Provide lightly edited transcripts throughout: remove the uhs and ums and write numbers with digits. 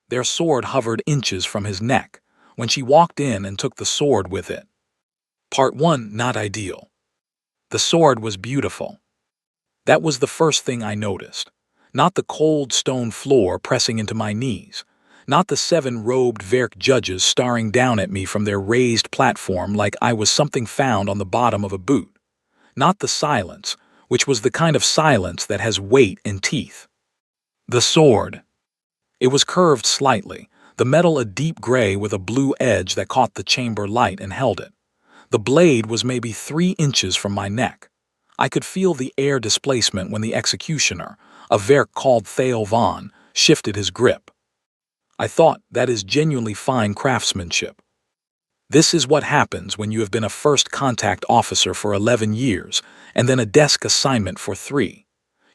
Their sword hovered inches from his neck when she walked in and took the sword with it. Part 1. Not ideal. The sword was beautiful. That was the first thing I noticed. Not the cold stone floor pressing into my knees. Not the 7-robed Verk judges staring down at me from their raised platform like I was something found on the bottom of a boot. Not the silence, which was the kind of silence that has weight and teeth. The sword. It was curved slightly, the metal a deep gray with a blue edge that caught the chamber light and held it. The blade was maybe 3 inches from my neck. I could feel the air displacement when the executioner, a Verk called Theo Von, shifted his grip. I thought, that is genuinely fine craftsmanship. This is what happens when you have been a first contact officer for 11 years and then a desk assignment for 3.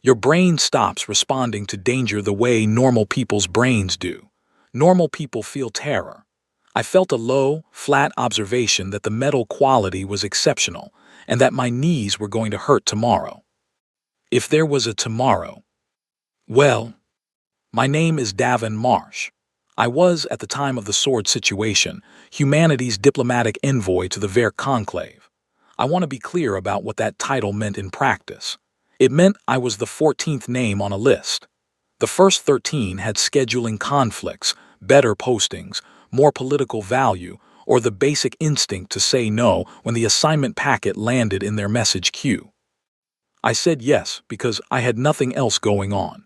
Your brain stops responding to danger the way normal people's brains do. Normal people feel terror. I felt a low, flat observation that the metal quality was exceptional and that my knees were going to hurt tomorrow. If there was a tomorrow. Well, my name is Davin Marsh. I was, at the time of the sword situation, humanity's diplomatic envoy to the Verk Conclave. I want to be clear about what that title meant in practice. It meant I was the 14th name on a list. The first 13 had scheduling conflicts, better postings, more political value, or the basic instinct to say no when the assignment packet landed in their message queue. I said yes because I had nothing else going on.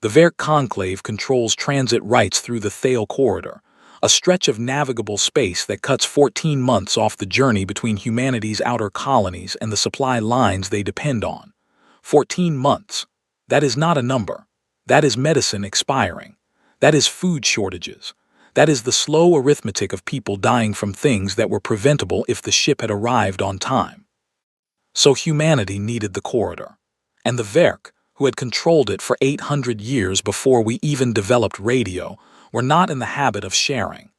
The Verk Conclave controls transit rights through the Thale Corridor, a stretch of navigable space that cuts 14 months off the journey between humanity's outer colonies and the supply lines they depend on. 14 months. That is not a number. That is medicine expiring. That is food shortages. That is the slow arithmetic of people dying from things that were preventable if the ship had arrived on time. So humanity needed the corridor. And the Verk, who had controlled it for 800 years before we even developed radio, were not in the habit of sharing.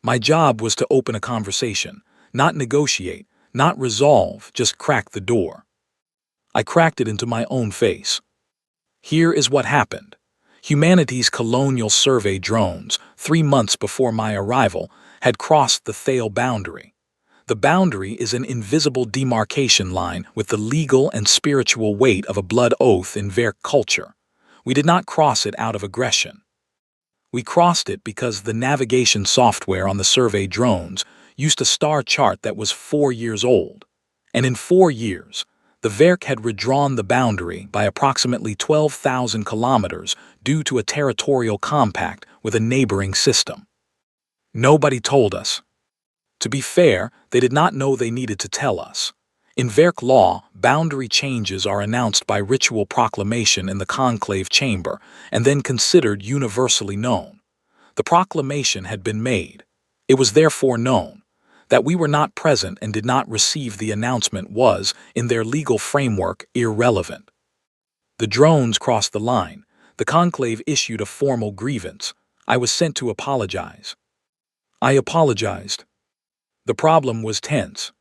My job was to open a conversation, not negotiate, not resolve, just crack the door. I cracked it into my own face. Here is what happened. Humanity's colonial survey drones, 3 months before my arrival, had crossed the Thale boundary. The boundary is an invisible demarcation line with the legal and spiritual weight of a blood oath in Verk culture. We did not cross it out of aggression. We crossed it because the navigation software on the survey drones used a star chart that was 4 years old. And in 4 years, the Verk had redrawn the boundary by approximately 12,000 kilometers due to a territorial compact with a neighboring system. Nobody told us. To be fair, they did not know they needed to tell us. In Verk law, boundary changes are announced by ritual proclamation in the conclave chamber and then considered universally known. The proclamation had been made. It was therefore known. That we were not present and did not receive the announcement was, in their legal framework, irrelevant. The drones crossed the line. The conclave issued a formal grievance. I was sent to apologize. I apologized. The problem was tense.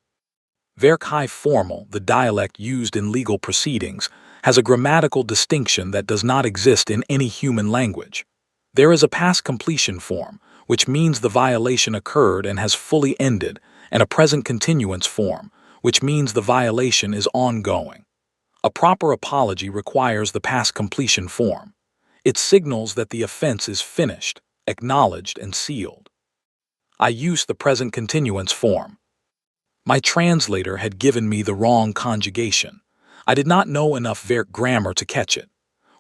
Verk High Formal, the dialect used in legal proceedings, has a grammatical distinction that does not exist in any human language. There is a past completion form, which means the violation occurred and has fully ended, and a present continuance form, which means the violation is ongoing. A proper apology requires the past completion form. It signals that the offense is finished, acknowledged, and sealed. I used the present continuance form. My translator had given me the wrong conjugation. I did not know enough Verk grammar to catch it.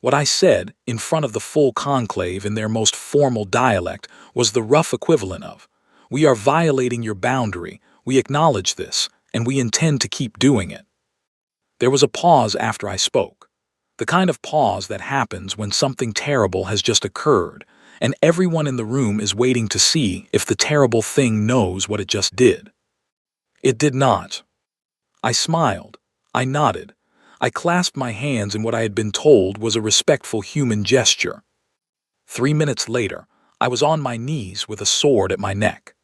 What I said, in front of the full conclave in their most formal dialect, was the rough equivalent of, "We are violating your boundary, we acknowledge this, and we intend to keep doing it." There was a pause after I spoke. The kind of pause that happens when something terrible has just occurred, and everyone in the room is waiting to see if the terrible thing knows what it just did. It did not. I smiled. I nodded. I clasped my hands in what I had been told was a respectful human gesture. 3 minutes later, I was on my knees with a sword at my neck.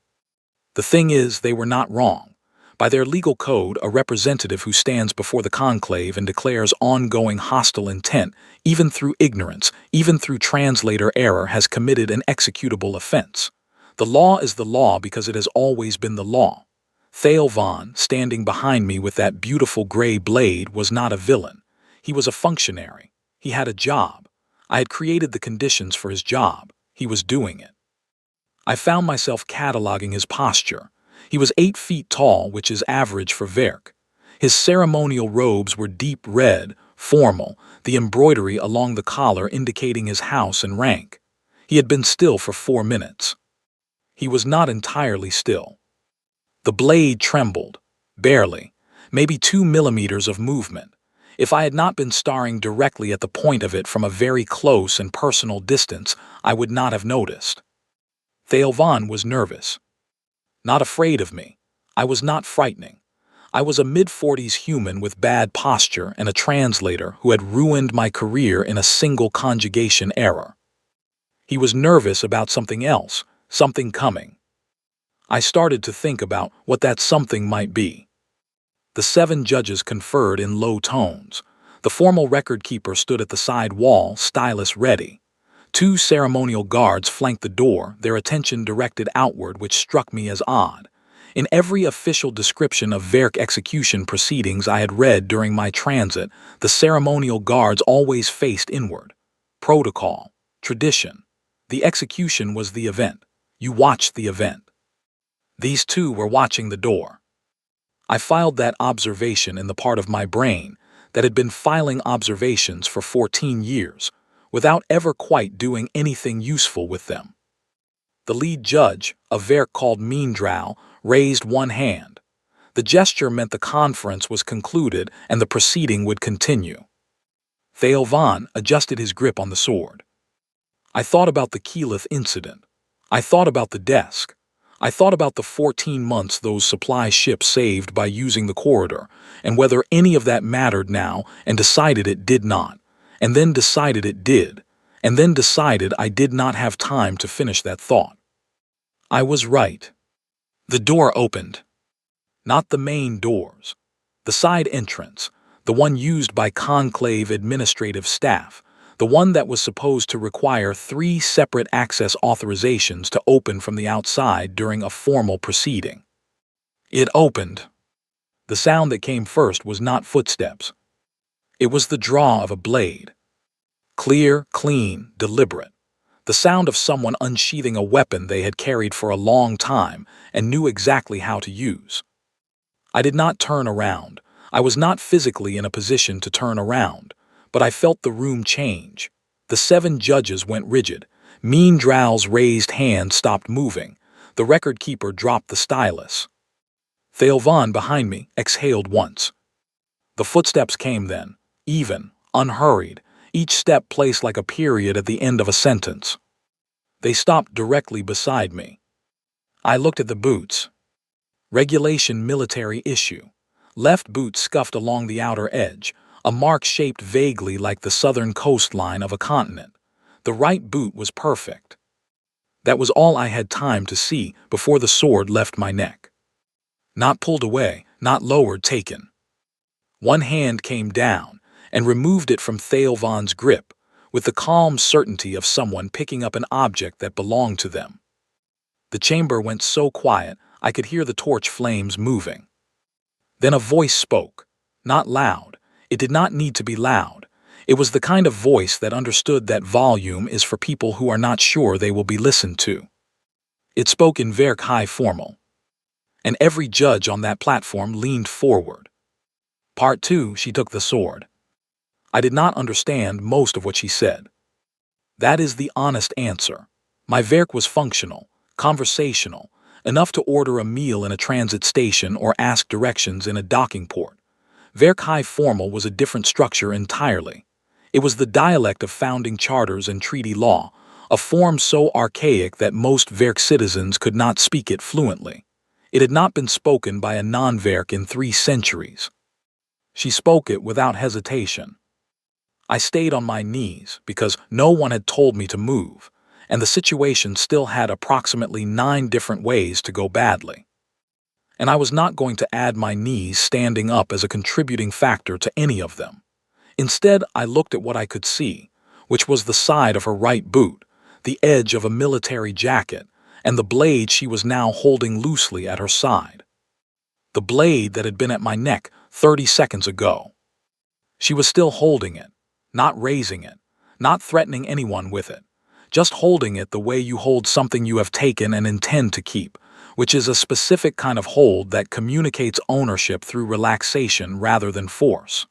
The thing is, they were not wrong. By their legal code, a representative who stands before the conclave and declares ongoing hostile intent, even through ignorance, even through translator error, has committed an executable offense. The law is the law because it has always been the law. Thale Vaughn, standing behind me with that beautiful gray blade, was not a villain. He was a functionary. He had a job. I had created the conditions for his job. He was doing it. I found myself cataloging his posture. He was 8 feet tall, which is average for Verk. His ceremonial robes were deep red, formal, the embroidery along the collar indicating his house and rank. He had been still for 4 minutes. He was not entirely still. The blade trembled, barely, maybe 2 millimeters of movement. If I had not been staring directly at the point of it from a very close and personal distance, I would not have noticed. Thale Vaughn was nervous. Not afraid of me. I was not frightening. I was a mid-40s human with bad posture and a translator who had ruined my career in a single conjugation error. He was nervous about something else, something coming. I started to think about what that something might be. The 7 judges conferred in low tones. The formal record keeper stood at the side wall, stylus ready. 2 ceremonial guards flanked the door, their attention directed outward, which struck me as odd. In every official description of Verk execution proceedings I had read during my transit, the ceremonial guards always faced inward. Protocol, tradition. The execution was the event. You watched the event. These 2 were watching the door. I filed that observation in the part of my brain that had been filing observations for 14 years, without ever quite doing anything useful with them. The lead judge, a Verk called Meandrow, raised one hand. The gesture meant the conference was concluded and the proceeding would continue. Thale Vaughn adjusted his grip on the sword. I thought about the Keyleth incident. I thought about the desk. I thought about the 14 months those supply ships saved by using the corridor, and whether any of that mattered now, and decided it did not. And then decided it did, and then decided I did not have time to finish that thought. I was right. The door opened. Not the main doors. The side entrance, the one used by conclave administrative staff, the one that was supposed to require 3 separate access authorizations to open from the outside during a formal proceeding. It opened. The sound that came first was not footsteps. It was the draw of a blade. Clear, clean, deliberate. The sound of someone unsheathing a weapon they had carried for a long time and knew exactly how to use. I did not turn around. I was not physically in a position to turn around, but I felt the room change. The 7 judges went rigid. Meandrow's raised hand stopped moving. The record keeper dropped the stylus. Thale Vaughn behind me exhaled once. The footsteps came then, even, unhurried, each step placed like a period at the end of a sentence. They stopped directly beside me. I looked at the boots. Regulation military issue. Left boot scuffed along the outer edge, a mark shaped vaguely like the southern coastline of a continent. The right boot was perfect. That was all I had time to see before the sword left my neck. Not pulled away, not lowered, taken. One hand came down and removed it from Thale Vaughn's grip, with the calm certainty of someone picking up an object that belonged to them. The chamber went so quiet I could hear the torch flames moving. Then a voice spoke, not loud. It did not need to be loud. It was the kind of voice that understood that volume is for people who are not sure they will be listened to. It spoke in Verk high formal, and every judge on that platform leaned forward. Part 2, she took the sword. I did not understand most of what she said. That is the honest answer. My Verk was functional, conversational, enough to order a meal in a transit station or ask directions in a docking port. Verk High Formal was a different structure entirely. It was the dialect of founding charters and treaty law, a form so archaic that most Verk citizens could not speak it fluently. It had not been spoken by a non-Verk in 3 centuries. She spoke it without hesitation. I stayed on my knees because no one had told me to move, and the situation still had approximately 9 different ways to go badly. and I was not going to add my knees standing up as a contributing factor to any of them. Instead, I looked at what I could see, which was the side of her right boot, the edge of a military jacket, and the blade she was now holding loosely at her side. The blade that had been at my neck 30 seconds ago. She was still holding it, not raising it, not threatening anyone with it, just holding it the way you hold something you have taken and intend to keep, which is a specific kind of hold that communicates ownership through relaxation rather than force.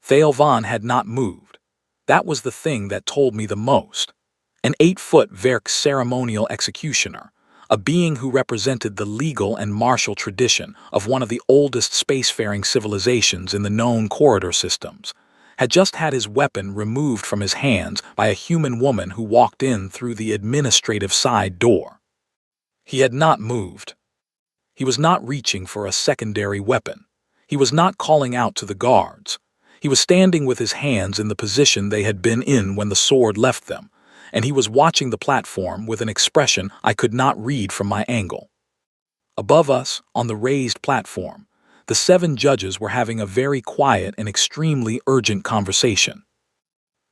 Theovan had not moved. That was the thing that told me the most. An 8-foot Verk ceremonial executioner, a being who represented the legal and martial tradition of one of the oldest spacefaring civilizations in the known corridor systems, had just had his weapon removed from his hands by a human woman who walked in through the administrative side door. He had not moved. He was not reaching for a secondary weapon. He was not calling out to the guards. He was standing with his hands in the position they had been in when the sword left them, and he was watching the platform with an expression I could not read from my angle. Above us, on the raised platform, the 7 judges were having a very quiet and extremely urgent conversation.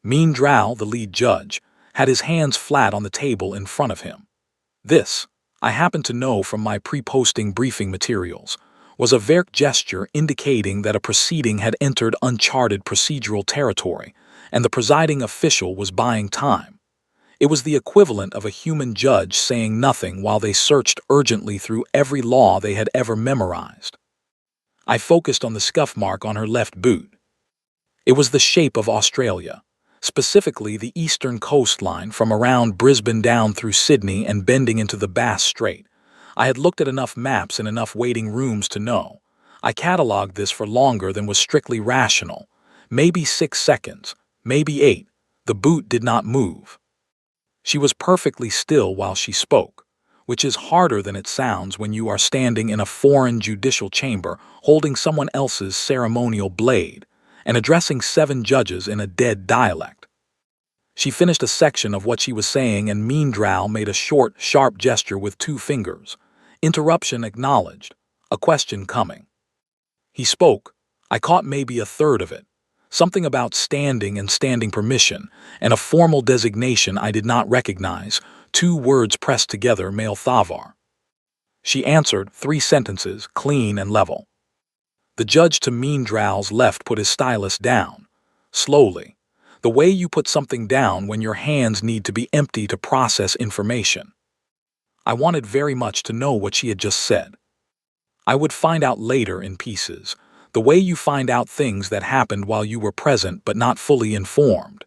Mean Drow, the lead judge, had his hands flat on the table in front of him. This, I happened to know from my pre-posting briefing materials, was a Verk gesture indicating that a proceeding had entered uncharted procedural territory, and the presiding official was buying time. It was the equivalent of a human judge saying nothing while they searched urgently through every law they had ever memorized. I focused on the scuff mark on her left boot. It was the shape of Australia, specifically the eastern coastline from around Brisbane down through Sydney and bending into the Bass Strait. I had looked at enough maps and enough waiting rooms to know. I catalogued this for longer than was strictly rational. Maybe 6 seconds, maybe 8. The boot did not move. She was perfectly still while she spoke, which is harder than it sounds when you are standing in a foreign judicial chamber holding someone else's ceremonial blade and addressing 7 judges in a dead dialect. She finished a section of what she was saying and Mean Drow made a short, sharp gesture with 2 fingers. Interruption acknowledged. A question coming. He spoke. I caught maybe a third of it. Something about standing and standing permission, and a formal designation I did not recognize, 2 words pressed together, Male Thavar. She answered, 3 sentences, clean and level. The judge to Mean Drow's left put his stylus down, slowly, the way you put something down when your hands need to be empty to process information. I wanted very much to know what she had just said. I would find out later in pieces, the way you find out things that happened while you were present but not fully informed.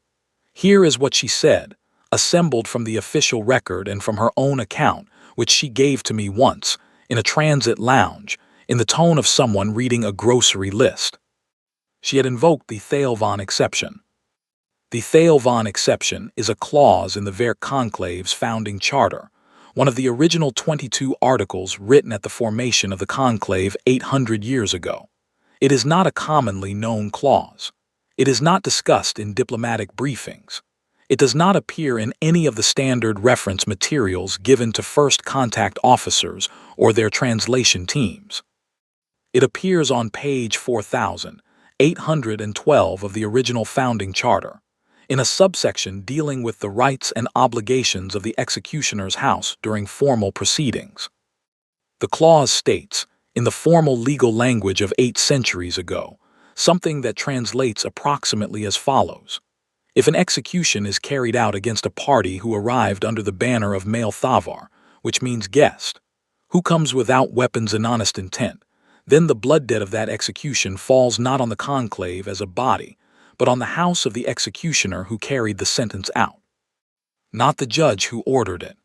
Here is what she said, assembled from the official record and from her own account, which she gave to me once, in a transit lounge, in the tone of someone reading a grocery list. She had invoked the Theovan exception. The Theovan exception is a clause in the Verk Conclave's founding charter, one of the original 22 articles written at the formation of the Conclave 800 years ago. It is not a commonly known clause. It is not discussed in diplomatic briefings. It does not appear in any of the standard reference materials given to first contact officers or their translation teams. It appears on page 4812 of the original founding charter, in a subsection dealing with the rights and obligations of the executioner's house during formal proceedings. The clause states, in the formal legal language of 8 centuries ago, something that translates approximately as follows. If an execution is carried out against a party who arrived under the banner of Male Thavar, which means guest, who comes without weapons and honest intent, then the blood debt of that execution falls not on the conclave as a body, but on the house of the executioner who carried the sentence out. Not the judge who ordered it.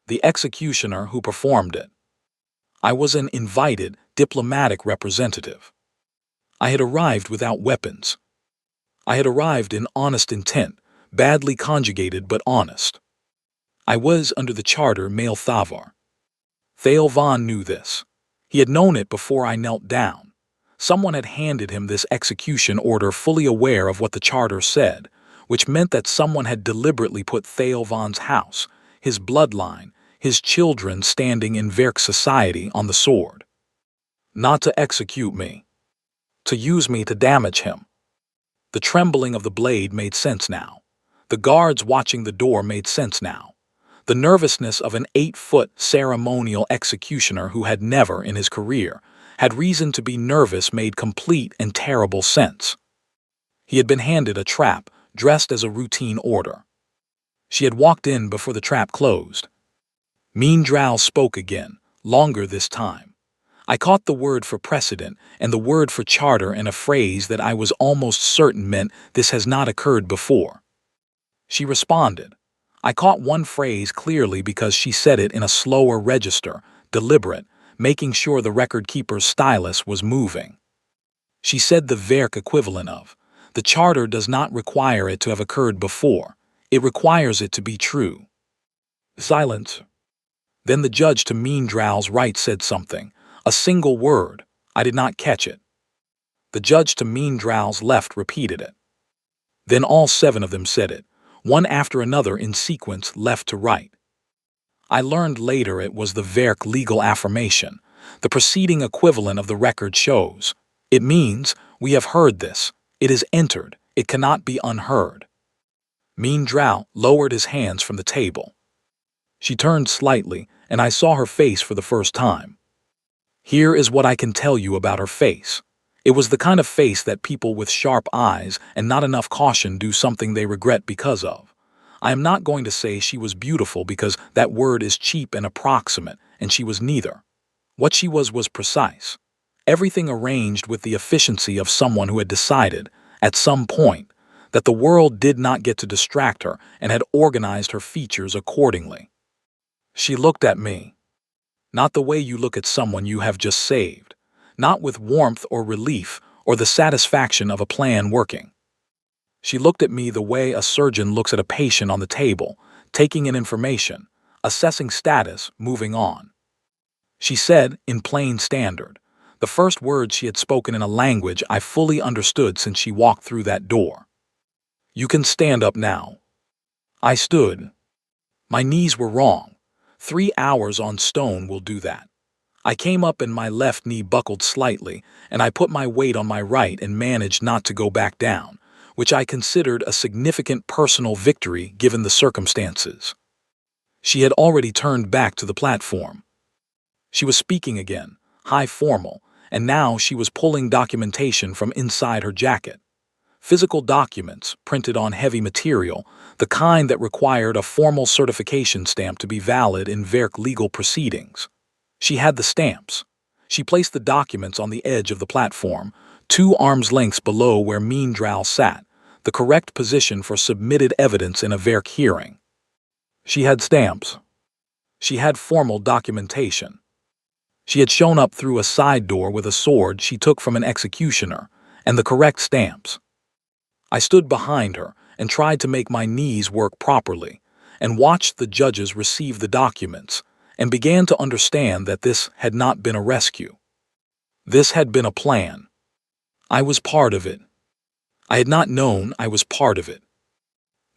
The executioner who performed it. I was an invited, diplomatic representative. I had arrived without weapons. I had arrived in honest intent, badly conjugated but honest. I was, under the charter, Male Thavar. Theovan knew this. He had known it before I knelt down. Someone had handed him this execution order fully aware of what the charter said, which meant that someone had deliberately put Theovan's house, his bloodline, his children standing in Verk society on the sword. not to execute me, to use me to damage him. The trembling of the blade made sense now. The guards watching the door made sense now. The nervousness of an 8-foot ceremonial executioner who had never, in his career, had reason to be nervous made complete and terrible sense. He had been handed a trap, dressed as a routine order. She had walked in before the trap closed. Mean Drow spoke again, longer this time. I caught the word for precedent and the word for charter in a phrase that I was almost certain meant this has not occurred before. She responded. I caught one phrase clearly because she said it in a slower register, deliberate, making sure the record-keeper's stylus was moving. She said the Verk equivalent of, the charter does not require it to have occurred before. It requires it to be true. Silence. Then the judge to Mean Drow's right said something, a single word. I did not catch it. The judge to Mean Drow's left repeated it. Then all 7 of them said it, one after another in sequence left to right. I learned later it was the Verk legal affirmation, the preceding equivalent of the record shows. It means, we have heard this, it is entered, it cannot be unheard. Mean Drow lowered his hands from the table. She turned slightly, and I saw her face for the first time. Here is what I can tell you about her face. It was the kind of face that people with sharp eyes and not enough caution do something they regret because of. I am not going to say she was beautiful because that word is cheap and approximate, and she was neither. What she was precise. Everything arranged with the efficiency of someone who had decided, at some point, that the world did not get to distract her and had organized her features accordingly. She looked at me. Not the way you look at someone you have just saved. Not with warmth or relief or the satisfaction of a plan working. She looked at me the way a surgeon looks at a patient on the table, taking in information, assessing status, moving on. She said, in plain standard, the first words she had spoken in a language I fully understood since she walked through that door. You can stand up now. I stood. My knees were wrong. 3 hours on stone will do that. I came up and my left knee buckled slightly, and I put my weight on my right and managed not to go back down, which I considered a significant personal victory given the circumstances. She had already turned back to the platform. She was speaking again, high formal, and now she was pulling documentation from inside her jacket. Physical documents, printed on heavy material, the kind that required a formal certification stamp to be valid in Verk legal proceedings. She had the stamps. She placed the documents on the edge of the platform, 2 arms lengths below where Mean Drow sat, the correct position for submitted evidence in a Verk hearing. She had stamps. She had formal documentation. She had shown up through a side door with a sword she took from an executioner, and the correct stamps. I stood behind her and tried to make my knees work properly, and watched the judges receive the documents, and began to understand that this had not been a rescue. This had been a plan. I was part of it. I had not known I was part of it.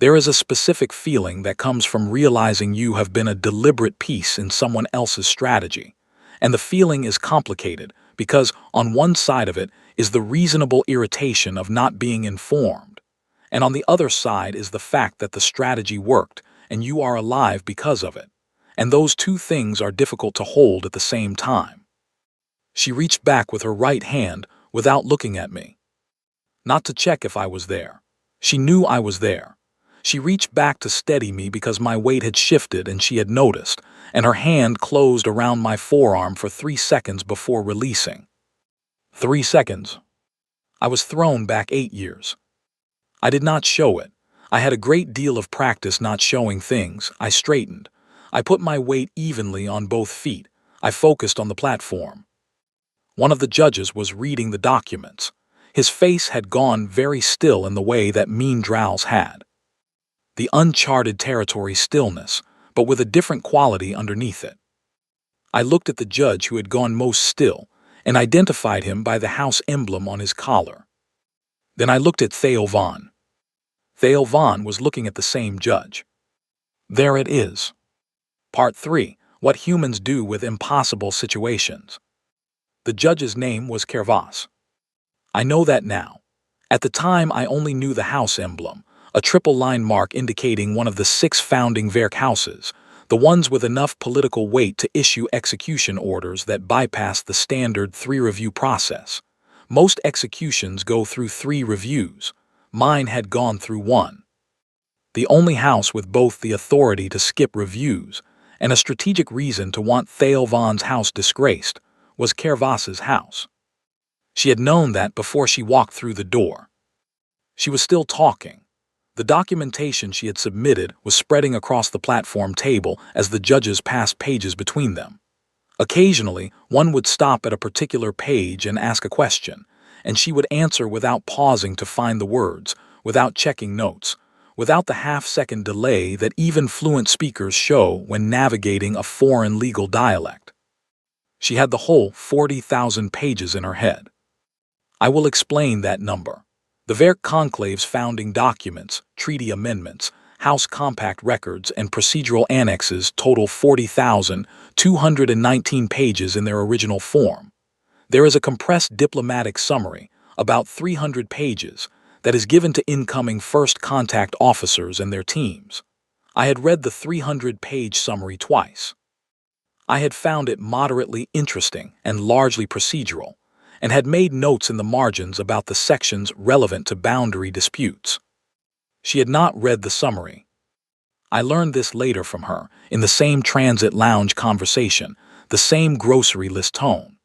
There is a specific feeling that comes from realizing you have been a deliberate piece in someone else's strategy, and the feeling is complicated because on one side of it is the reasonable irritation of not being informed, and on the other side is the fact that the strategy worked and you are alive because of it. And those 2 things are difficult to hold at the same time. She reached back with her right hand without looking at me. Not to check if I was there. She knew I was there. She reached back to steady me because my weight had shifted and she had noticed, and her hand closed around my forearm for 3 seconds before releasing. 3 seconds. I was thrown back 8 years. I did not show it. I had a great deal of practice not showing things. I straightened. I put my weight evenly on both feet. I focused on the platform. One of the judges was reading the documents. His face had gone very still in the way that Mean Drow's had. The uncharted territory stillness, but with a different quality underneath it. I looked at the judge who had gone most still and identified him by the house emblem on his collar. Then I looked at Theo Vaughn. Theo Vaughn was looking at the same judge. There it is. Part 3. What humans do with impossible situations. The judge's name was Kervas. I know that now. At the time, I only knew the house emblem, a triple-line mark indicating one of the 6 founding Werk houses, the ones with enough political weight to issue execution orders that bypass the standard 3-review process. Most executions go through 3 reviews. Mine had gone through 1. The only house with both the authority to skip reviews and a strategic reason to want Thale Vaughn's house disgraced was Kervas's house. She had known that before she walked through the door. She was still talking. The documentation she had submitted was spreading across the platform table as the judges passed pages between them. Occasionally, one would stop at a particular page and ask a question, and she would answer without pausing to find the words, without checking notes, without the half-second delay that even fluent speakers show when navigating a foreign legal dialect. She had the whole 40,000 pages in her head. I will explain that number. The Werk Conclave's founding documents, treaty amendments, House Compact records, and procedural annexes total 40,219 pages in their original form. There is a compressed diplomatic summary, about 300 pages, that is given to incoming first contact officers and their teams. I had read the 300-page summary twice. I had found it moderately interesting and largely procedural, and had made notes in the margins about the sections relevant to boundary disputes. She had not read the summary. I learned this later from her, in the same transit lounge conversation, the same grocery list tone.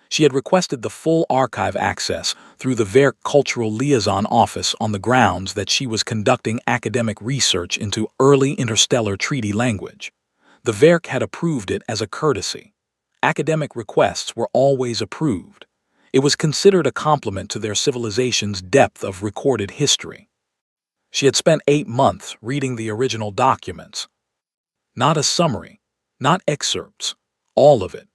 She had requested the full archive access through the Werk Cultural Liaison Office on the grounds that she was conducting academic research into early interstellar treaty language. The Werk had approved it as a courtesy. Academic requests were always approved. It was considered a compliment to their civilization's depth of recorded history. She had spent 8 months reading the original documents. Not a summary, not excerpts, all of it.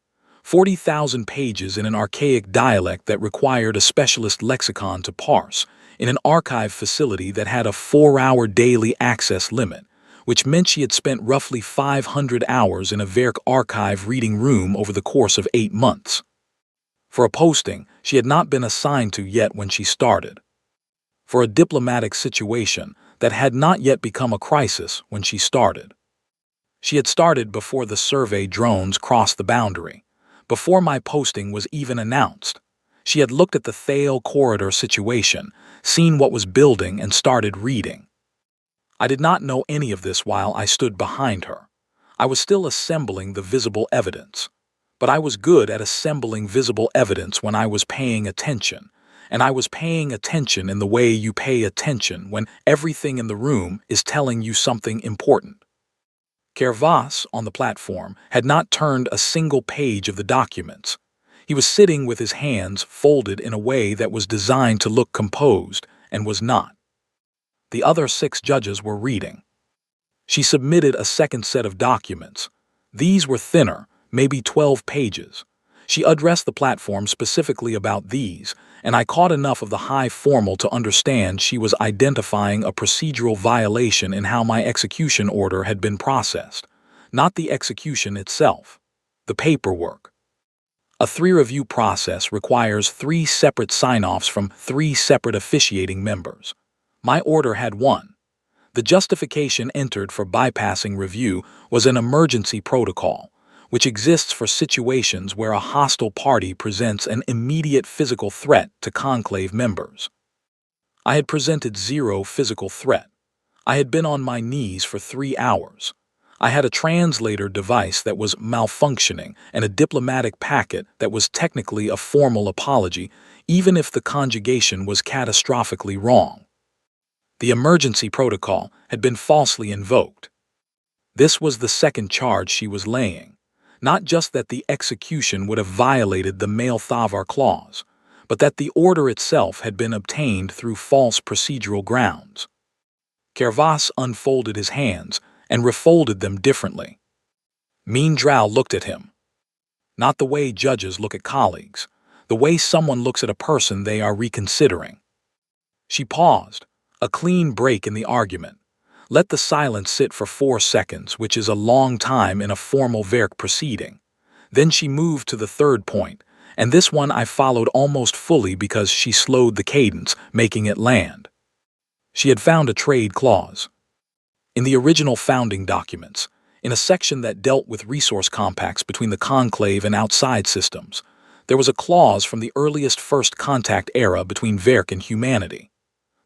40,000 pages in an archaic dialect that required a specialist lexicon to parse, in an archive facility that had a 4-hour daily access limit, which meant she had spent roughly 500 hours in a Werk archive reading room over the course of 8 months. For a posting she had not been assigned to yet when she started. For a diplomatic situation that had not yet become a crisis when she started. She had started before the survey drones crossed the boundary, before my posting was even announced. She had looked at the Thale corridor situation, seen what was building, and started reading. I did not know any of this while I stood behind her. I was still assembling the visible evidence. But I was good at assembling visible evidence when I was paying attention, and I was paying attention in the way you pay attention when everything in the room is telling you something important. Kervas, on the platform, had not turned a single page of the documents. He was sitting with his hands folded in a way that was designed to look composed, and was not. The other 6 judges were reading. She submitted a second set of documents. These were thinner, maybe 12 pages. She addressed the platform specifically about these, and I caught enough of the high formal to understand she was identifying a procedural violation in how my execution order had been processed, not the execution itself, the paperwork. A 3-review process requires 3 separate sign-offs from 3 separate officiating members. My order had 1. The justification entered for bypassing review was an emergency protocol, which exists for situations where a hostile party presents an immediate physical threat to conclave members. I had presented 0 physical threat. I had been on my knees for 3 hours. I had a translator device that was malfunctioning and a diplomatic packet that was technically a formal apology, even if the conjugation was catastrophically wrong. The emergency protocol had been falsely invoked. This was the second charge she was laying. Not just that the execution would have violated the Male-Thavar clause, but that the order itself had been obtained through false procedural grounds. Kervas unfolded his hands and refolded them differently. Meandrow looked at him. Not the way judges look at colleagues, the way someone looks at a person they are reconsidering. She paused, a clean break in the argument. Let the silence sit for 4 seconds, which is a long time in a formal Werk proceeding. Then she moved to the third point, and this one I followed almost fully because she slowed the cadence, making it land. She had found a trade clause. In the original founding documents, in a section that dealt with resource compacts between the conclave and outside systems, there was a clause from the earliest first contact era between Verk and humanity.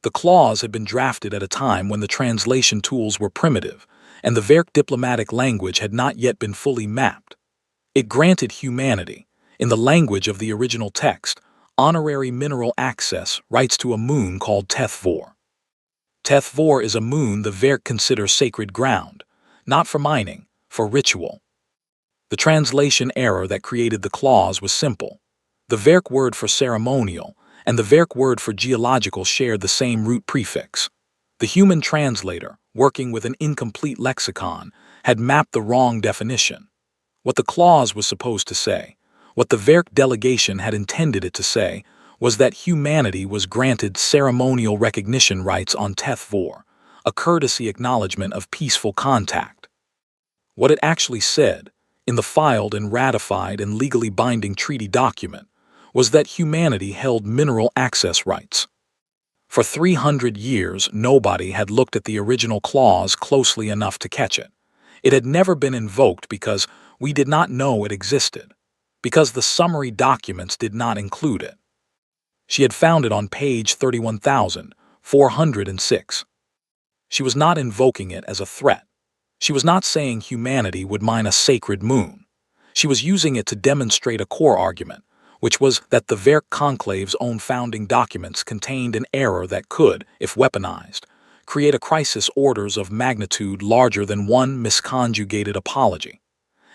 The clause had been drafted at a time when the translation tools were primitive, and the Verk diplomatic language had not yet been fully mapped. It granted humanity, in the language of the original text, honorary mineral access rights to a moon called Tethvor. Tethvor is a moon the Verk consider sacred ground, not for mining, for ritual. The translation error that created the clause was simple. The Verk word for ceremonial and the Verk word for geological shared the same root prefix. The human translator, working with an incomplete lexicon, had mapped the wrong definition. What the clause was supposed to say, what the Verk delegation had intended it to say, was that humanity was granted ceremonial recognition rights on Tethvor, a courtesy acknowledgement of peaceful contact. What it actually said, in the filed and ratified and legally binding treaty document, was that humanity held mineral access rights. For 300 years, nobody had looked at the original clause closely enough to catch it. It had never been invoked because we did not know it existed, because the summary documents did not include it. She had found it on page 31,406. She was not invoking it as a threat. She was not saying humanity would mine a sacred moon. She was using it to demonstrate a core argument, which was that the Verk Conclave's own founding documents contained an error that could, if weaponized, create a crisis orders of magnitude larger than one misconjugated apology.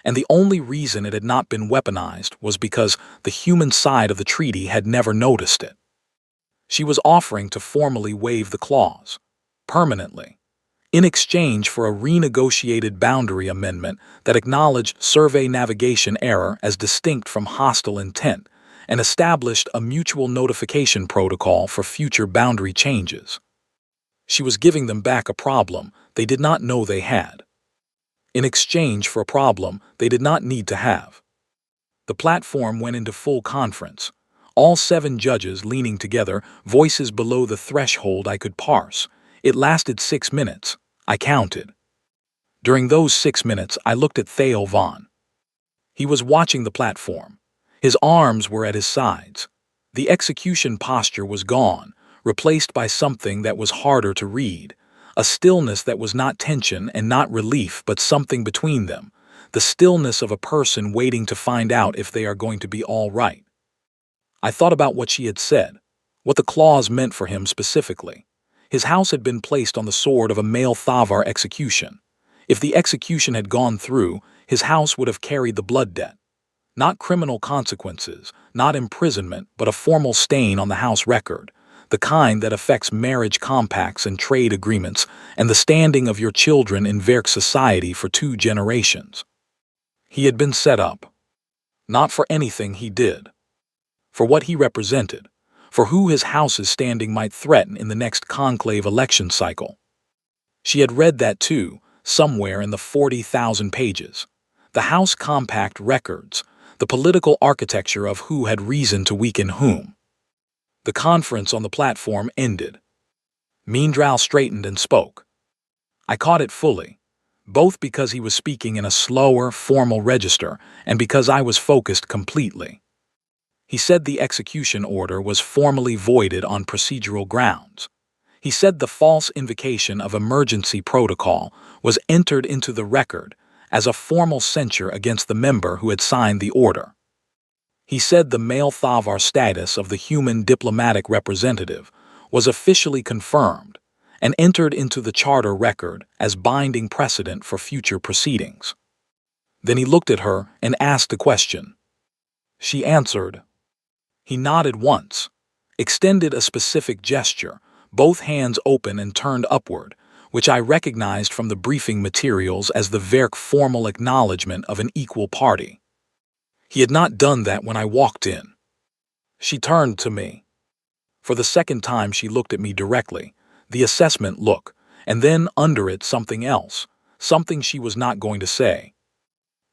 And the only reason it had not been weaponized was because the human side of the treaty had never noticed it. She was offering to formally waive the clause, permanently, in exchange for a renegotiated boundary amendment that acknowledged survey navigation error as distinct from hostile intent and established a mutual notification protocol for future boundary changes. She was giving them back a problem they did not know they had, in exchange for a problem they did not need to have. The platform went into full conference, all 7 judges leaning together, voices below the threshold I could parse. It lasted 6 minutes. I counted. During those 6 minutes, I looked at Theo Vaughn. He was watching the platform. His arms were at his sides. The execution posture was gone, replaced by something that was harder to read, a stillness that was not tension and not relief but something between them, the stillness of a person waiting to find out if they are going to be all right. I thought about what she had said, what the clause meant for him specifically. His house had been placed on the sword of a male Thavar execution. If the execution had gone through, his house would have carried the blood debt. Not criminal consequences, not imprisonment, but a formal stain on the house record, the kind that affects marriage compacts and trade agreements and the standing of your children in Verk society for 2 generations. He had been set up, not for anything he did, for what he represented, for who his house's standing might threaten in the next conclave election cycle. She had read that too, somewhere in the 40,000 pages. The House Compact records, the political architecture of who had reason to weaken whom. The conference on the platform ended. Meandral straightened and spoke. I caught it fully, both because he was speaking in a slower, formal register and because I was focused completely. He said the execution order was formally voided on procedural grounds. He said the false invocation of emergency protocol was entered into the record as a formal censure against the member who had signed the order. He said the male Thavar status of the human diplomatic representative was officially confirmed and entered into the charter record as binding precedent for future proceedings. Then he looked at her and asked a question. She answered. He nodded once, extended a specific gesture, both hands open and turned upward, which I recognized from the briefing materials as the Verk formal acknowledgement of an equal party. He had not done that when I walked in. She turned to me. For the second time she looked at me directly, the assessment look, and then under it something else, something she was not going to say.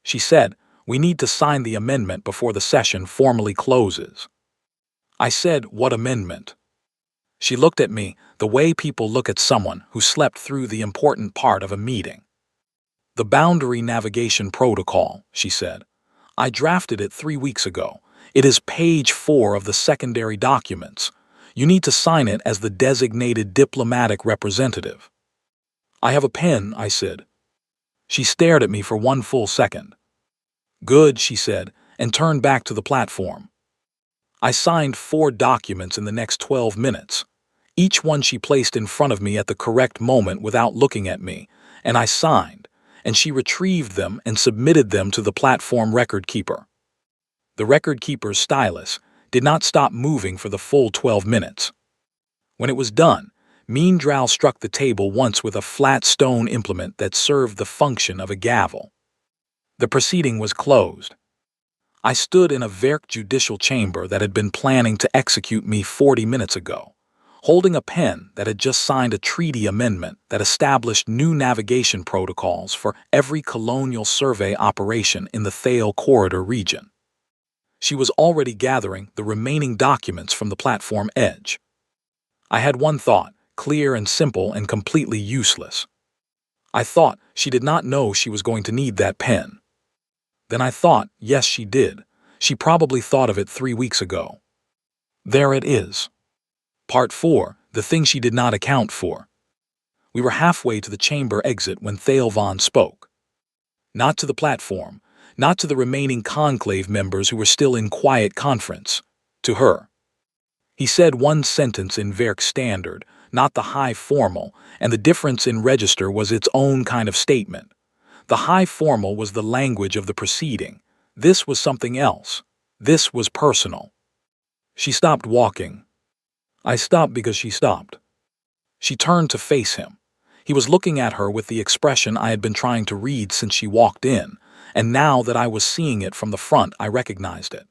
She said, We need to sign the amendment before the session formally closes. I said, "What amendment?" She looked at me the way people look at someone who slept through the important part of a meeting. "The Boundary Navigation Protocol," she said. "I drafted it 3 weeks ago. It is page 4 of the secondary documents. You need to sign it as the designated diplomatic representative." "I have a pen," I said. She stared at me for 1 full second. "Good," she said, and turned back to the platform. I signed 4 documents in the next 12 minutes. Each one she placed in front of me at the correct moment without looking at me, and I signed, and she retrieved them and submitted them to the platform record keeper. The record keeper's stylus did not stop moving for the full 12 minutes. When it was done, Mean Drow struck the table once with a flat stone implement that served the function of a gavel. The proceeding was closed. I stood in a Verk judicial chamber that had been planning to execute me 40 minutes ago, holding a pen that had just signed a treaty amendment that established new navigation protocols for every colonial survey operation in the Thale Corridor region. She was already gathering the remaining documents from the platform edge. I had one thought, clear and simple and completely useless. I thought she did not know she was going to need that pen. Then I thought, yes, she did. She probably thought of it 3 weeks ago. There it is. Part 4, the thing she did not account for. We were halfway to the chamber exit when Thaelvon spoke. Not to the platform, not to the remaining conclave members who were still in quiet conference. To her. He said one sentence in Verk Standard, not the high formal, and the difference in register was its own kind of statement. The high formal was the language of the proceeding. This was something else. This was personal. She stopped walking. I stopped because she stopped. She turned to face him. He was looking at her with the expression I had been trying to read since she walked in, and now that I was seeing it from the front, I recognized it.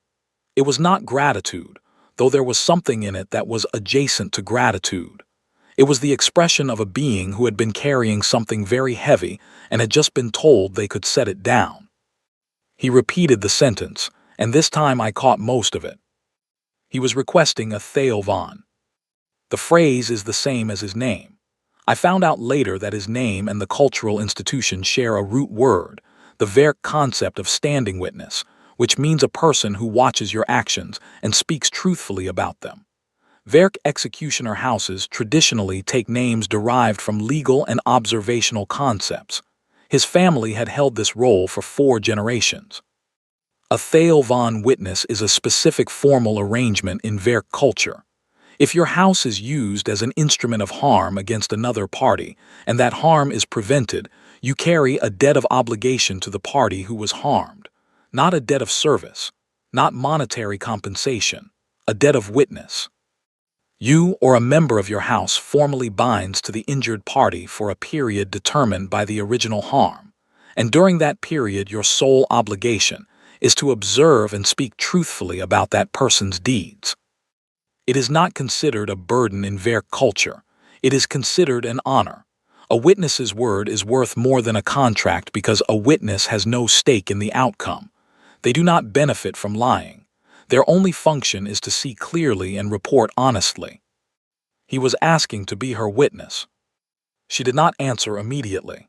It was not gratitude, though there was something in it that was adjacent to gratitude. It was the expression of a being who had been carrying something very heavy and had just been told they could set it down. He repeated the sentence, and this time I caught most of it. He was requesting a Thaelvon. The phrase is the same as his name. I found out later that his name and the cultural institution share a root word, the Verk concept of standing witness, which means a person who watches your actions and speaks truthfully about them. Verk executioner houses traditionally take names derived from legal and observational concepts. His family had held this role for 4 generations. A Thaelvon witness is a specific formal arrangement in Verk culture. If your house is used as an instrument of harm against another party, and that harm is prevented, you carry a debt of obligation to the party who was harmed, not a debt of service, not monetary compensation, a debt of witness. You or a member of your house formally binds to the injured party for a period determined by the original harm, and during that period your sole obligation is to observe and speak truthfully about that person's deeds. It is not considered a burden in Verk culture. It is considered an honor. A witness's word is worth more than a contract because a witness has no stake in the outcome. They do not benefit from lying. Their only function is to see clearly and report honestly. He was asking to be her witness. She did not answer immediately.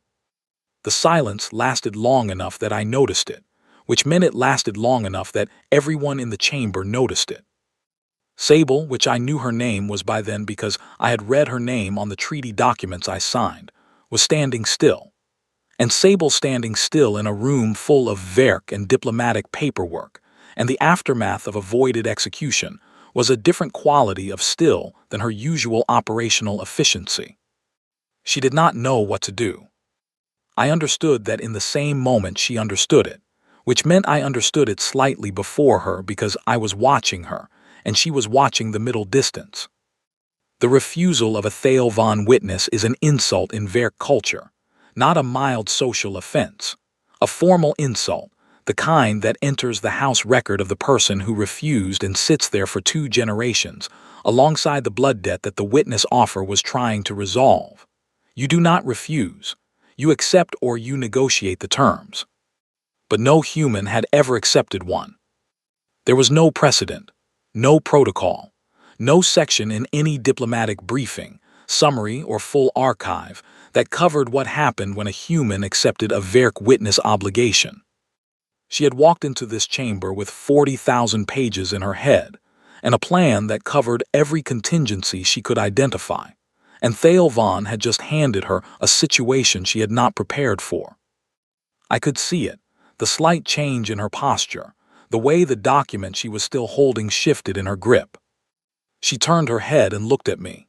The silence lasted long enough that I noticed it, which meant it lasted long enough that everyone in the chamber noticed it. Sable, which I knew her name was by then because I had read her name on the treaty documents I signed, was standing still. And Sable standing still in a room full of Verk and diplomatic paperwork, and the aftermath of avoided execution, was a different quality of still than her usual operational efficiency. She did not know what to do. I understood that in the same moment she understood it, which meant I understood it slightly before her because I was watching her, and she was watching the middle distance. The refusal of a Thaelvon witness is an insult in Verk culture, not a mild social offense. A formal insult, the kind that enters the house record of the person who refused and sits there for 2 generations, alongside the blood debt that the witness offer was trying to resolve. You do not refuse. You accept or you negotiate the terms. but no human had ever accepted one. There was no precedent, no protocol, no section in any diplomatic briefing, summary, or full archive that covered what happened when a human accepted a Verk witness obligation. She had walked into this chamber with 40,000 pages in her head, and a plan that covered every contingency she could identify, and Thale Vaughn had just handed her a situation she had not prepared for. I could see it, the slight change in her posture, the way the document she was still holding shifted in her grip. She turned her head and looked at me.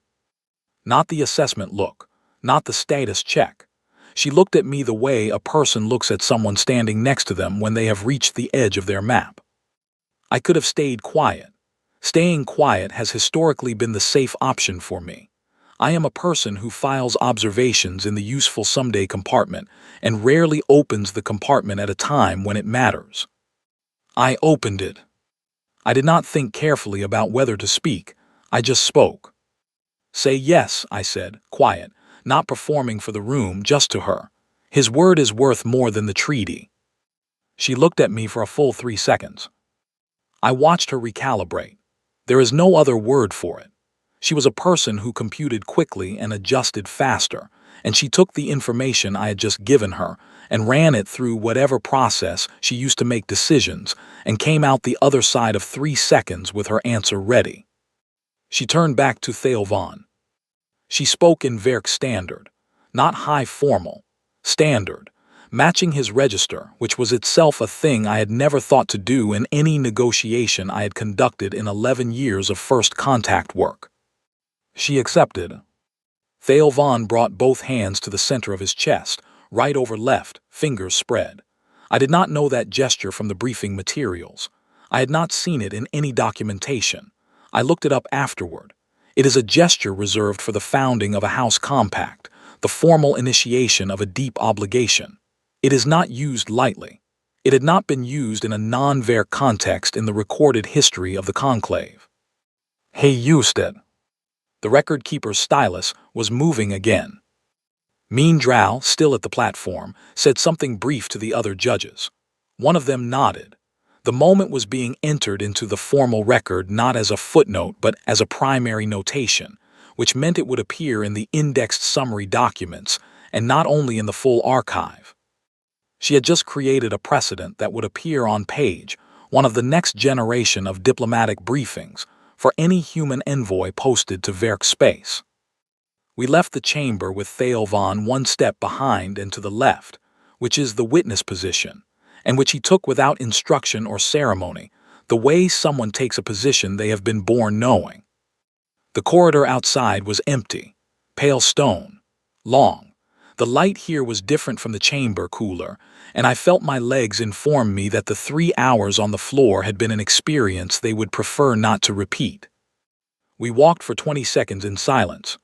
Not the assessment look, not the status check. She looked at me the way a person looks at someone standing next to them when they have reached the edge of their map. I could have stayed quiet. Staying quiet has historically been the safe option for me. I am a person who files observations in the useful someday compartment and rarely opens the compartment at a time when it matters. I opened it. I did not think carefully about whether to speak. I just spoke. "Say yes," I said, quiet, not performing for the room, just to her. "His word is worth more than the treaty." She looked at me for a full 3 seconds. I watched her recalibrate. There is no other word for it. She was a person who computed quickly and adjusted faster, and she took the information I had just given her and ran it through whatever process she used to make decisions and came out the other side of 3 seconds with her answer ready. She turned back to Thale Vaughn. She spoke in Verk standard, not high formal, standard, matching his register, which was itself a thing I had never thought to do in any negotiation I had conducted in 11 years of first contact work. She accepted. Thale Vaughn brought both hands to the center of his chest, right over left, fingers spread. I did not know that gesture from the briefing materials. I had not seen it in any documentation. I looked it up afterward. It is a gesture reserved for the founding of a house compact, the formal initiation of a deep obligation. It is not used lightly. It had not been used in a non-Verk context in the recorded history of the conclave. "He used it." The record-keeper's stylus was moving again. Mean Drow, still at the platform, said something brief to the other judges. One of them nodded. The moment was being entered into the formal record not as a footnote but as a primary notation, which meant it would appear in the indexed summary documents and not only in the full archive. She had just created a precedent that would appear on page, one of the next generation of diplomatic briefings, for any human envoy posted to Verk space. We left the chamber with Thale Vaughn 1 step behind and to the left, which is the witness position, and which he took without instruction or ceremony, the way someone takes a position they have been born knowing. The corridor outside was empty, pale stone, long. The light here was different from the chamber cooler, and I felt my legs inform me that the 3 hours on the floor had been an experience they would prefer not to repeat. We walked for 20 seconds in silence.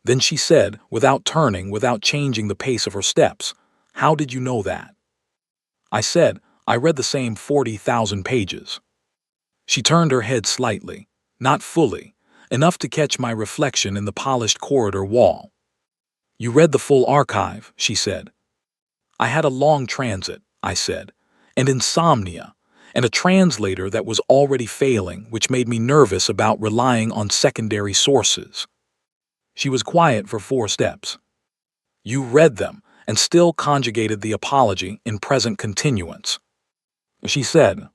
Then she said, without turning, without changing the pace of her steps, "How did you know that?" I said, "I read the same 40,000 pages." She turned her head slightly, not fully, enough to catch my reflection in the polished corridor wall. "You read the full archive," she said. "I had a long transit," I said, "and insomnia, and a translator that was already failing, which made me nervous about relying on secondary sources." She was quiet for 4 steps. "You read them and still conjugated the apology in present continuance." She said.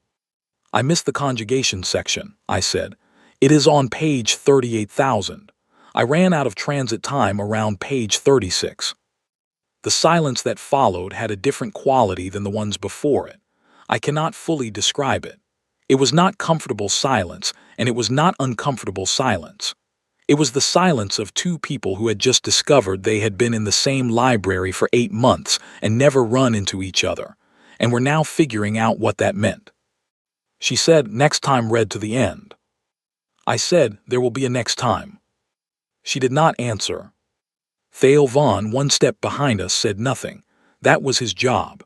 "I missed the conjugation section," I said. "It is on page 38,000. I ran out of transit time around page 36. The silence that followed had a different quality than the ones before it. I cannot fully describe it. It was not comfortable silence, and it was not uncomfortable silence. It was the silence of 2 people who had just discovered they had been in the same library for 8 months and never run into each other, and were now figuring out what that meant. She said, "Next time read to the end." I said, "There will be a next time." She did not answer. Thale Vaughn, 1 step behind us, said nothing. That was his job.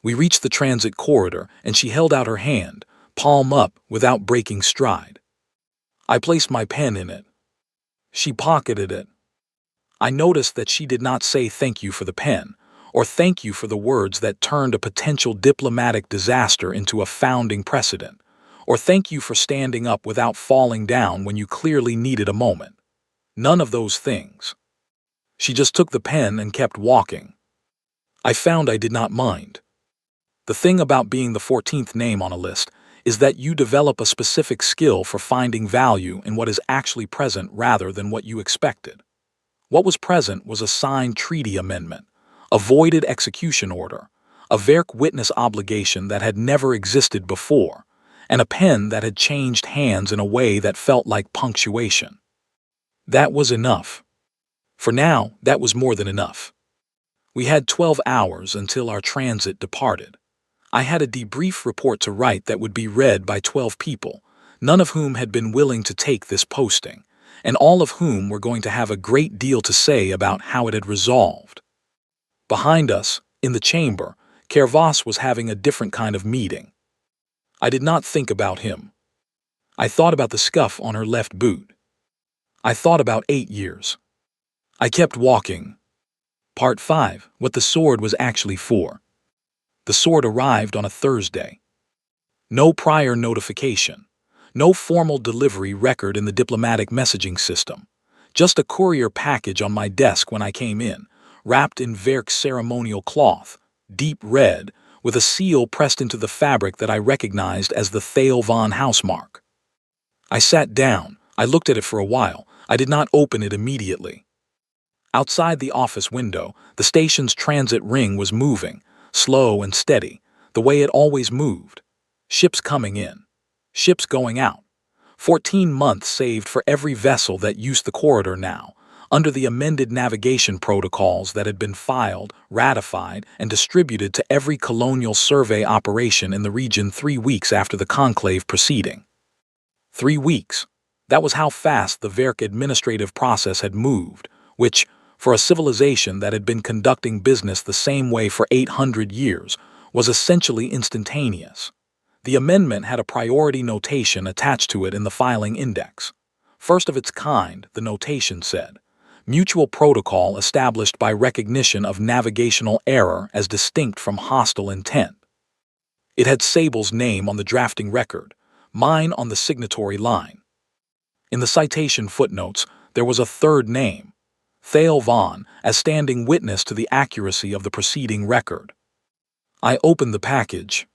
We reached the transit corridor, and she held out her hand, palm up, without breaking stride. I placed my pen in it. She pocketed it. I noticed that she did not say thank you for the pen, or thank you for the words that turned a potential diplomatic disaster into a founding precedent, or thank you for standing up without falling down when you clearly needed a moment. None of those things. She just took the pen and kept walking. I found I did not mind. The thing about being the 14th name on a list is that you develop a specific skill for finding value in what is actually present rather than what you expected. What was present was a signed treaty amendment, a voided execution order, a Verk witness obligation that had never existed before, and a pen that had changed hands in a way that felt like punctuation. That was enough. For now, that was more than enough. We had 12 hours until our transit departed. I had a debrief report to write that would be read by 12 people, none of whom had been willing to take this posting, and all of whom were going to have a great deal to say about how it had resolved. Behind us, in the chamber, Kervas was having a different kind of meeting. I did not think about him. I thought about the scuff on her left boot. I thought about 8 years. I kept walking. Part 5, what the sword was actually for. The sword arrived on a Thursday. No prior notification. No formal delivery record in the diplomatic messaging system. Just a courier package on my desk when I came in, wrapped in Verk ceremonial cloth, deep red, with a seal pressed into the fabric that I recognized as the Thale von housemark. I sat down. I looked at it for a while. I did not open it immediately. Outside the office window, the station's transit ring was moving, slow and steady, the way it always moved. Ships coming in. Ships going out. 14 months saved for every vessel that used the corridor now, under the amended navigation protocols that had been filed, ratified, and distributed to every colonial survey operation in the region 3 weeks after the conclave proceeding. 3 weeks. That was how fast the Verk administrative process had moved, which, for a civilization that had been conducting business the same way for 800 years, was essentially instantaneous. The amendment had a priority notation attached to it in the filing index. First of its kind, the notation said, mutual protocol established by recognition of navigational error as distinct from hostile intent. It had Sable's name on the drafting record, mine on the signatory line. In the citation footnotes, there was a third name, Thale von, as standing witness to the accuracy of the preceding record. I opened the package.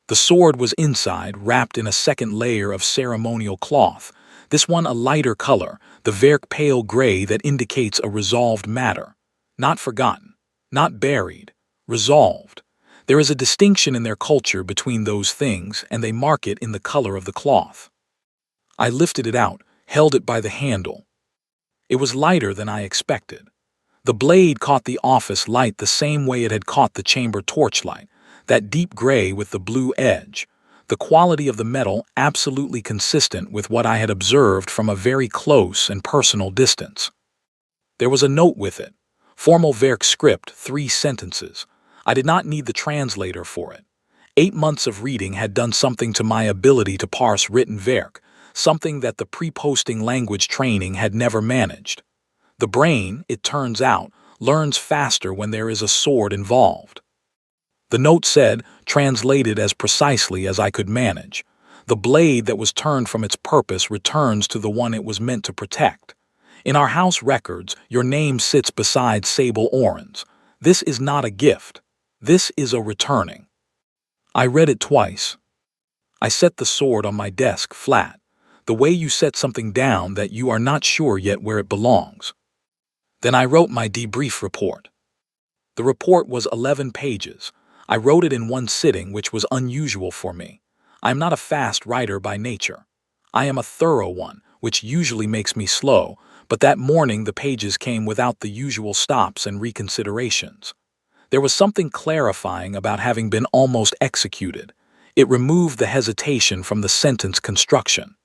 The sword was inside, wrapped in a second layer of ceremonial cloth, this one a lighter color, the Verk pale gray that indicates a resolved matter. Not forgotten, not buried, resolved. There is a distinction in their culture between those things, and they mark it in the color of the cloth. I lifted it out, held it by the handle. It was lighter than I expected. The blade caught the office light the same way it had caught the chamber torchlight, that deep gray with the blue edge, the quality of the metal absolutely consistent with what I had observed from a very close and personal distance. There was a note with it, formal Verk script, 3 sentences. I did not need the translator for it. 8 months of reading had done something to my ability to parse written Verk, something that the pre-posting language training had never managed. The brain, it turns out, learns faster when there is a sword involved. The note said, translated as precisely as I could manage, the blade that was turned from its purpose returns to the one it was meant to protect. In our house records, your name sits beside Sable Oren's. This is not a gift. This is a returning. I read it twice. I set the sword on my desk flat, the way you set something down that you are not sure yet where it belongs. Then I wrote my debrief report. The report was 11 pages. I wrote it in one sitting, which was unusual for me. I am not a fast writer by nature. I am a thorough one, which usually makes me slow, but that morning the pages came without the usual stops and reconsiderations. There was something clarifying about having been almost executed. It removed the hesitation from the sentence construction.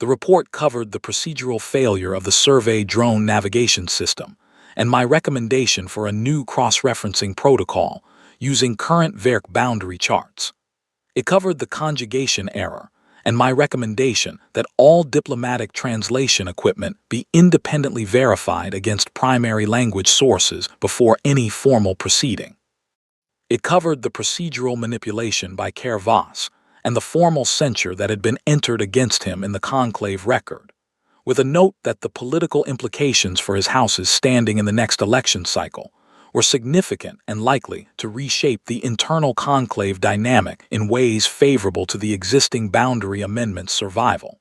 The report covered the procedural failure of the survey drone navigation system and my recommendation for a new cross-referencing protocol using current Verk boundary charts. It covered the conjugation error, and my recommendation that all diplomatic translation equipment be independently verified against primary language sources before any formal proceeding. It covered the procedural manipulation by Kerr Voss and the formal censure that had been entered against him in the conclave record, with a note that the political implications for his house's standing in the next election cycle were significant and likely to reshape the internal conclave dynamic in ways favorable to the existing boundary amendment's survival.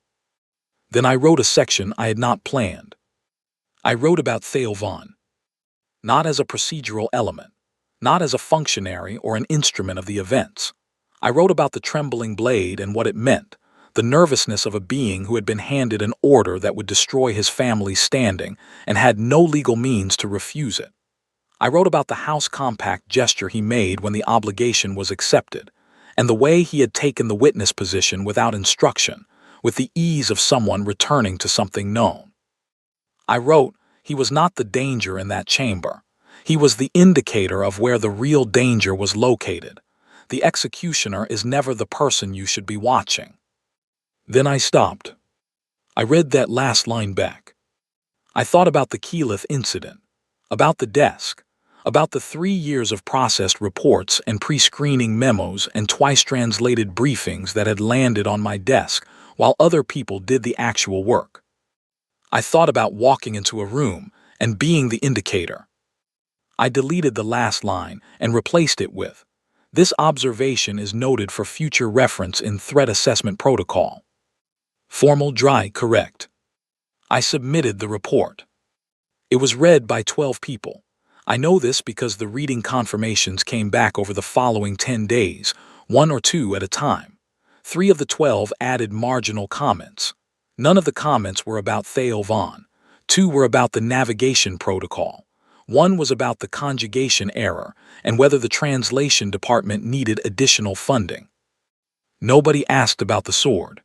Then I wrote a section I had not planned. I wrote about Theovan, not as a procedural element, not as a functionary or an instrument of the events. I wrote about the trembling blade and what it meant, the nervousness of a being who had been handed an order that would destroy his family's standing and had no legal means to refuse it. I wrote about the House Compact gesture he made when the obligation was accepted, and the way he had taken the witness position without instruction, with the ease of someone returning to something known. I wrote, he was not the danger in that chamber. He was the indicator of where the real danger was located. The executioner is never the person you should be watching. Then I stopped. I read that last line back. I thought about the Keyleth incident, about the desk, about the 3 years of processed reports and pre-screening memos and twice-translated briefings that had landed on my desk while other people did the actual work. I thought about walking into a room and being the indicator. I deleted the last line and replaced it with, "This observation is noted for future reference in Threat Assessment Protocol." Formal, dry, correct. I submitted the report. It was read by 12 people. I know this because the reading confirmations came back over the following 10 days, 1 or 2 at a time. 3 of the 12 added marginal comments. None of the comments were about Theovan. 2 were about the navigation protocol. 1 was about the conjugation error and whether the translation department needed additional funding. Nobody asked about the sword.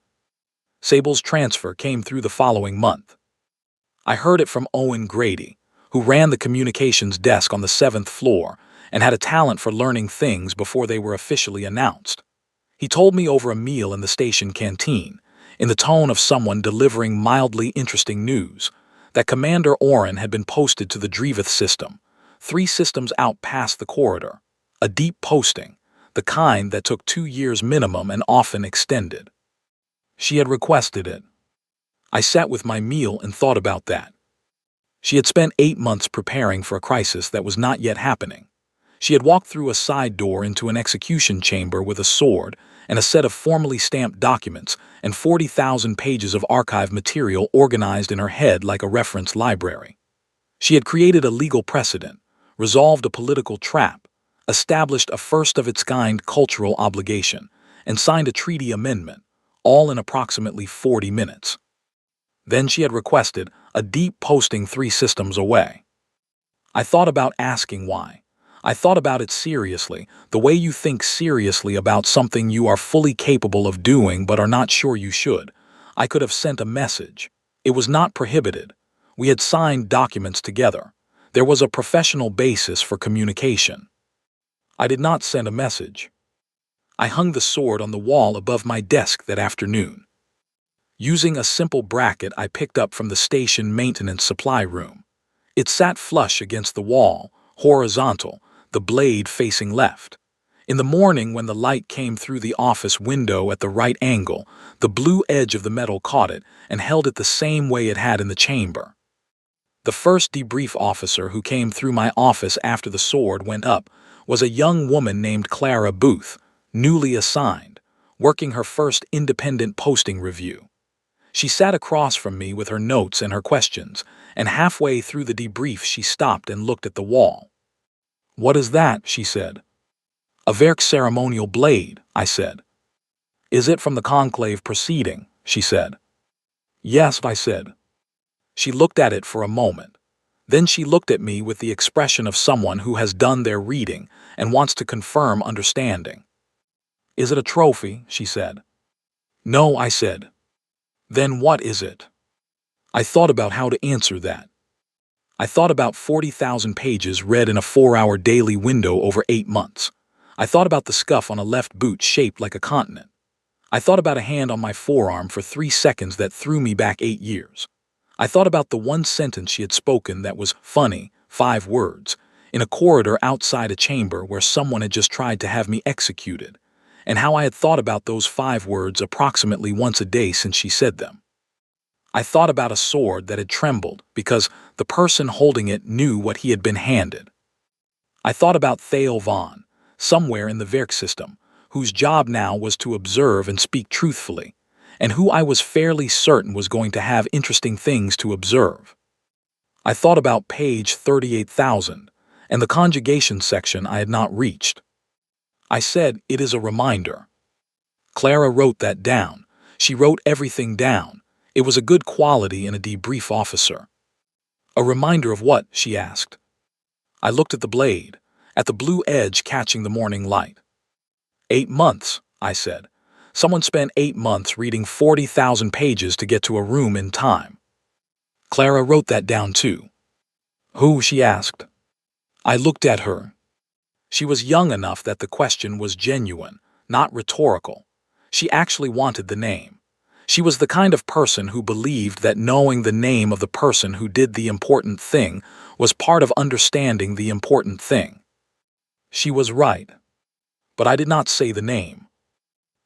Sable's transfer came through the following month. I heard it from Owen Grady, who ran the communications desk on the 7th floor and had a talent for learning things before they were officially announced. He told me over a meal in the station canteen, in the tone of someone delivering mildly interesting news, that Commander Oren had been posted to the Drevith system, 3 systems out past the corridor, a deep posting, the kind that took 2 years minimum and often extended. She had requested it. I sat with my meal and thought about that. She had spent 8 months preparing for a crisis that was not yet happening. She had walked through a side door into an execution chamber with a sword and a set of formally stamped documents and 40,000 pages of archive material organized in her head like a reference library. She had created a legal precedent, resolved a political trap, established a first-of-its-kind cultural obligation, and signed a treaty amendment, all in approximately 40 minutes. Then she had requested a deep posting 3 systems away. I thought about asking why. I thought about it seriously, the way you think seriously about something you are fully capable of doing but are not sure you should. I could have sent a message. It was not prohibited. We had signed documents together. There was a professional basis for communication. I did not send a message. I hung the sword on the wall above my desk that afternoon. Using a simple bracket I picked up from the station maintenance supply room. It sat flush against the wall, horizontal, the blade facing left. In the morning when the light came through the office window at the right angle, the blue edge of the metal caught it and held it the same way it had in the chamber. The first debrief officer who came through my office after the sword went up was a young woman named Clara Booth, newly assigned, working her first independent posting review. She sat across from me with her notes and her questions, and halfway through the debrief she stopped and looked at the wall. "What is that?" she said. "A Verk ceremonial blade," I said. "Is it from the conclave proceeding?" she said. "Yes," I said. She looked at it for a moment. Then she looked at me with the expression of someone who has done their reading and wants to confirm understanding. "Is it a trophy?" she said. "No," I said. "Then what is it?" I thought about how to answer that. I thought about 40,000 pages read in a 4-hour daily window over 8 months. I thought about the scuff on a left boot shaped like a continent. I thought about a hand on my forearm for 3 seconds that threw me back 8 years. I thought about the one sentence she had spoken that was funny, 5 words, in a corridor outside a chamber where someone had just tried to have me executed, and how I had thought about those 5 words approximately once a day since she said them. I thought about a sword that had trembled because the person holding it knew what he had been handed. I thought about Thale Vaughn, somewhere in the Verk system, whose job now was to observe and speak truthfully, and who I was fairly certain was going to have interesting things to observe. I thought about page 38,000 and the conjugation section I had not reached. I said, "It is a reminder." Clara wrote that down. She wrote everything down. It was a good quality in a debrief officer. "A reminder of what?" she asked. I looked at the blade, at the blue edge catching the morning light. 8 months, I said. Someone spent 8 months reading 40,000 pages to get to a room in time. Clara wrote that down too. "Who?" she asked. I looked at her. She was young enough that the question was genuine, not rhetorical. She actually wanted the name. She was the kind of person who believed that knowing the name of the person who did the important thing was part of understanding the important thing. She was right. But I did not say the name.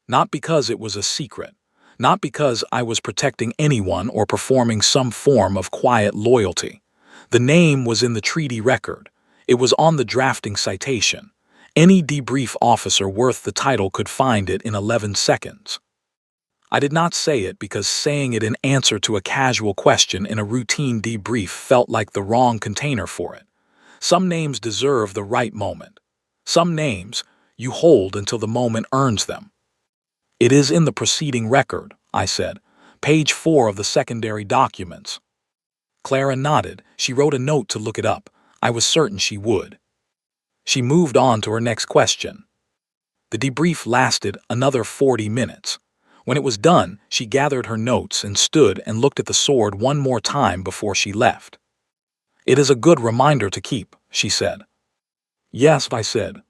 Not because it was a secret. Not because I was protecting anyone or performing some form of quiet loyalty. The name was in the treaty record. It was on the drafting citation. Any debrief officer worth the title could find it in 11 seconds. I did not say it because saying it in answer to a casual question in a routine debrief felt like the wrong container for it. Some names deserve the right moment. Some names you hold until the moment earns them. "It is in the preceding record," I said. "Page 4 of the secondary documents." Clara nodded. She wrote a note to look it up. I was certain she would. She moved on to her next question. The debrief lasted another 40 minutes. When it was done, she gathered her notes and stood and looked at the sword one more time before she left. "It is a good reminder to keep," she said. "Yes," I said.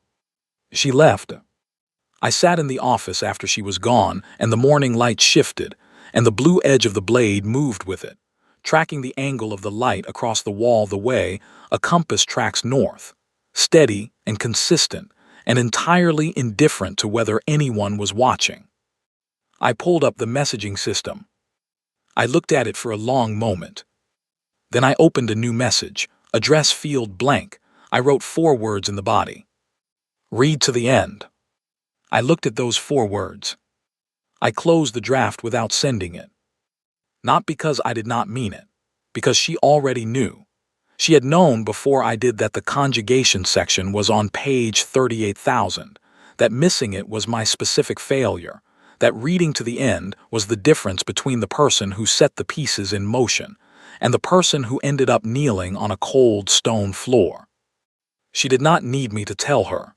She left. I sat in the office after she was gone, and the morning light shifted, and the blue edge of the blade moved with it, tracking the angle of the light across the wall the way a compass tracks north, steady and consistent, and entirely indifferent to whether anyone was watching. I pulled up the messaging system. I looked at it for a long moment. Then I opened a new message, address field blank. I wrote 4 words in the body. "Read to the end." I looked at those 4 words. I closed the draft without sending it. Not because I did not mean it, because she already knew. She had known before I did that the conjugation section was on page 38,000, that missing it was my specific failure, that reading to the end was the difference between the person who set the pieces in motion and the person who ended up kneeling on a cold stone floor. She did not need me to tell her.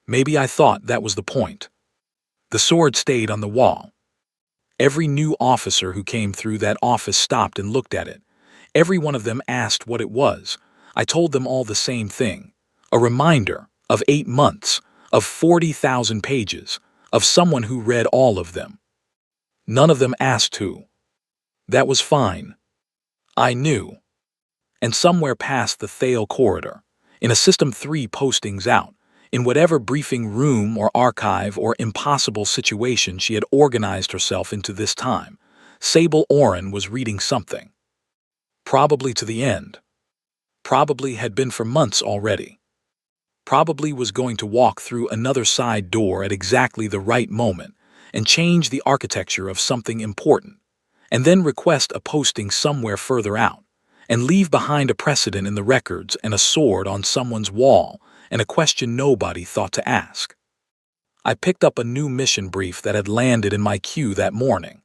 Maybe I thought that was the point. The sword stayed on the wall. Every new officer who came through that office stopped and looked at it. Every one of them asked what it was. I told them all the same thing. A reminder of 8 months, of 40,000 pages, of someone who read all of them. None of them asked who. That was fine. I knew. And somewhere past the Thale corridor, in a System 3 postings out, in whatever briefing room or archive or impossible situation she had organized herself into this time, Sable Oren was reading something. Probably to the end. Probably had been for months already. Probably was going to walk through another side door at exactly the right moment and change the architecture of something important, and then request a posting somewhere further out, and leave behind a precedent in the records and a sword on someone's wall and a question nobody thought to ask. I picked up a new mission brief that had landed in my queue that morning.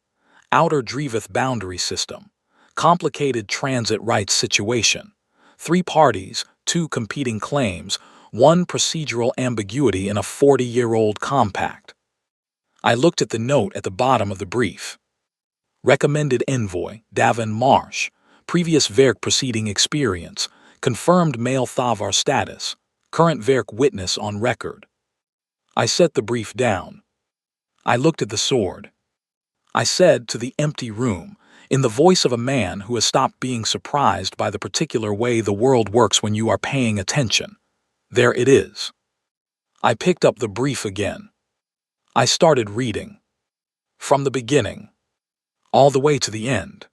Outer Drevith Boundary System. Complicated transit rights situation. 3 parties, 2 competing claims, 1 procedural ambiguity in a 40-year-old compact. I looked at the note at the bottom of the brief. Recommended envoy, Davin Marsh. Previous Verk proceeding experience. Confirmed male Thavar status. Current Verk witness on record. I set the brief down. I looked at the sword. I said to the empty room, in the voice of a man who has stopped being surprised by the particular way the world works when you are paying attention. There it is. I picked up the brief again. I started reading. From the beginning, all the way to the end.